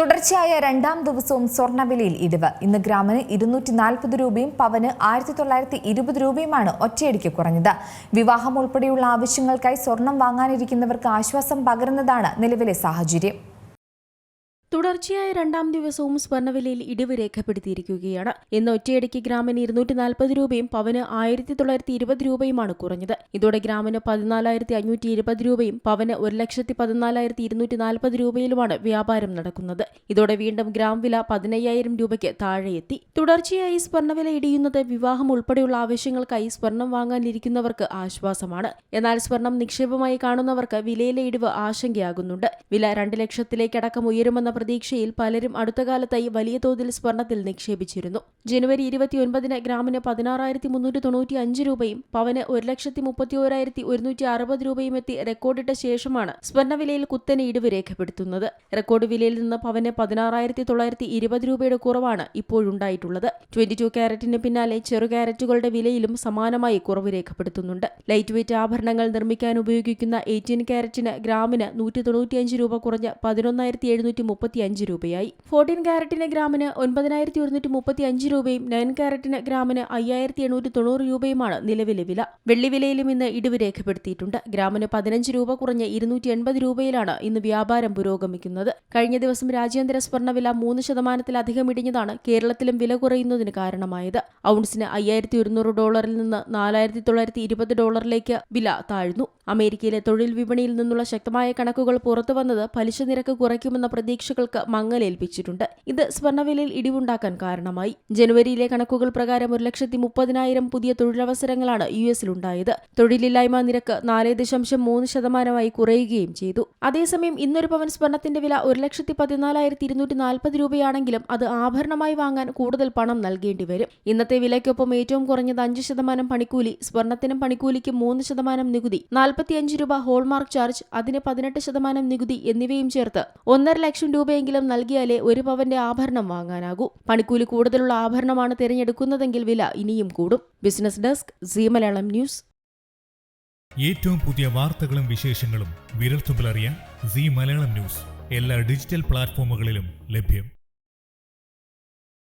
തുടർച്ചയായ രണ്ടാം ദിവസവും സ്വർണ്ണവിലയിൽ ഇടിവ്. ഇന്ന് ഗ്രാമിന് 240 രൂപയും പവന് 1920 രൂപയുമാണ് ഒറ്റയടിക്ക് കുറഞ്ഞത്. വിവാഹം ഉൾപ്പെടെയുള്ള ആവശ്യങ്ങൾക്കായി സ്വർണം വാങ്ങാനിരിക്കുന്നവർക്ക് ആശ്വാസം പകരുന്നതാണ് നിലവിലെ സാഹചര്യം. തുടർച്ചയായ രണ്ടാം ദിവസവും സ്വർണ്ണവിലയിൽ ഇടിവ് രേഖപ്പെടുത്തിയിരിക്കുകയാണ്. ഇന്ന് ഒറ്റയടിക്ക് ഗ്രാമിന് 240 രൂപയും പവന് 1920 രൂപയുമാണ് കുറഞ്ഞത്. ഇതോടെ ഗ്രാമിന് 14,520 രൂപയും പവന് 1,14,240 രൂപയിലുമാണ് വ്യാപാരം നടക്കുന്നത്. ഇതോടെ വീണ്ടും ഗ്രാം വില 15,000 രൂപയ്ക്ക് താഴെയെത്തി. തുടർച്ചയായി സ്വർണ്ണവില ഇടിയുന്നത് വിവാഹം ഉൾപ്പെടെയുള്ള ആവശ്യങ്ങൾക്കായി സ്വർണം വാങ്ങാനിരിക്കുന്നവർക്ക് ആശ്വാസമാണ്. എന്നാൽ സ്വർണം നിക്ഷേപമായി കാണുന്നവർക്ക് വിലയിലെ ഇടിവ് ആശങ്കയാകുന്നുണ്ട്. വില 2 ലക്ഷത്തിലേക്കടക്കം ഉയരുമെന്ന പ്രതീക്ഷയിൽ പലരും അടുത്ത കാലത്തായി വലിയ തോതിൽ സ്വർണത്തിൽ നിക്ഷേപിച്ചിരുന്നു. ജനുവരി 29-ന് ഗ്രാമിന് 16,395 രൂപയും പവന് 1,31,160 രൂപയും എത്തി റെക്കോർഡിട്ട ശേഷമാണ് സ്വർണ്ണവിലയിൽ കുത്തനെ ഇടിവ് രേഖപ്പെടുത്തുന്നത്. റെക്കോർഡ് വിലയിൽ നിന്ന് പവന് 16,920 രൂപയുടെ കുറവാണ് ഇപ്പോഴുണ്ടായിട്ടുള്ളത്. 22 ക്യാരറ്റിന് പിന്നാലെ ചെറു ക്യാരറ്റുകളുടെ വിലയിലും സമാനമായി കുറവ് രേഖപ്പെടുത്തുന്നുണ്ട്. ലൈറ്റ് വെയ്റ്റ് ആഭരണങ്ങൾ നിർമ്മിക്കാൻ ഉപയോഗിക്കുന്ന 18 ക്യാരറ്റിന് ഗ്രാമിന് 195 രൂപ കുറഞ്ഞ് 11,735 രൂപയായി. 14 ക്യാരറ്റിന് ഗ്രാമിന് 9,135 രൂപയും 9 ക്യാരറ്റിന് ഗ്രാമിന് 5,890 രൂപയുമാണ് നിലവിലെ വില. വെള്ളിവിലയിലും ഇന്ന് ഇടിവ് രേഖപ്പെടുത്തിയിട്ടുണ്ട്. ഗ്രാമിന് 15 രൂപ കുറഞ്ഞ് 280 രൂപയിലാണ് ഇന്ന് വ്യാപാരം പുരോഗമിക്കുന്നത്. കഴിഞ്ഞ ദിവസം രാജ്യാന്തര സ്വർണ്ണവില 3% ഇടിഞ്ഞതാണ് കേരളത്തിലും വില കുറയുന്നതിന് കാരണമായത്. ഔൺസിന് $5,100 നിന്ന് $4,920 വില താഴ്ന്നു. അമേരിക്കയിലെ തൊഴിൽ വിപണിയിൽ നിന്നുള്ള ശക്തമായ കണക്കുകൾ പുറത്തുവന്നത് പലിശ നിരക്ക് കുറയ്ക്കുമെന്ന പ്രതീക്ഷകൾക്ക് മങ്ങലേൽപ്പിച്ചിട്ടുണ്ട്. ഇത് സ്വർണ്ണവിലയിൽ ഇടിവുണ്ടാക്കാൻ കാരണമായി. ജനുവരിയിലെ കണക്കുകൾ പ്രകാരം 1,30,000 പുതിയ തൊഴിലവസരങ്ങളാണ് US-ലുണ്ടായത്. തൊഴിലില്ലായ്മ നിരക്ക് 4.3% കുറയുകയും ചെയ്തു. അതേസമയം ഇന്നൊരു പവൻ സ്വർണത്തിന്റെ വില 1,14,240 രൂപയാണെങ്കിലും അത് ആഭരണമായി വാങ്ങാൻ കൂടുതൽ പണം നൽകേണ്ടി വരും. ഇന്നത്തെ വിലയ്ക്കൊപ്പം ഏറ്റവും കുറഞ്ഞത് 5% പണിക്കൂലി, സ്വർണത്തിനും പണിക്കൂലിക്കും 3% നികുതി, 45 രൂപ ഹോൾമാർക്ക് ചാർജ്, അതിന് 18% നികുതി എന്നിവയും ചേർത്ത് 1.5 ലക്ഷം രൂപയെങ്കിലും നൽകിയാലേ ഒരു പവന്റെ ആഭരണം വാങ്ങാനാകൂ. പണിക്കൂലി കൂടുതലുള്ള ആഭരണമാണ് തിരഞ്ഞെടുക്കുന്നതെങ്കിൽ വില ഇനിയും കൂടും. Business desk, Zee Malayalam news. ഏറ്റവും പുതിയ വാർത്തകളും വിശേഷങ്ങളും വിരൽത്തുമ്പിലറിയാൻ സീ മലയാളം ന്യൂസ് എല്ലാ ഡിജിറ്റൽ പ്ലാറ്റ്ഫോമുകളിലും ലഭ്യം.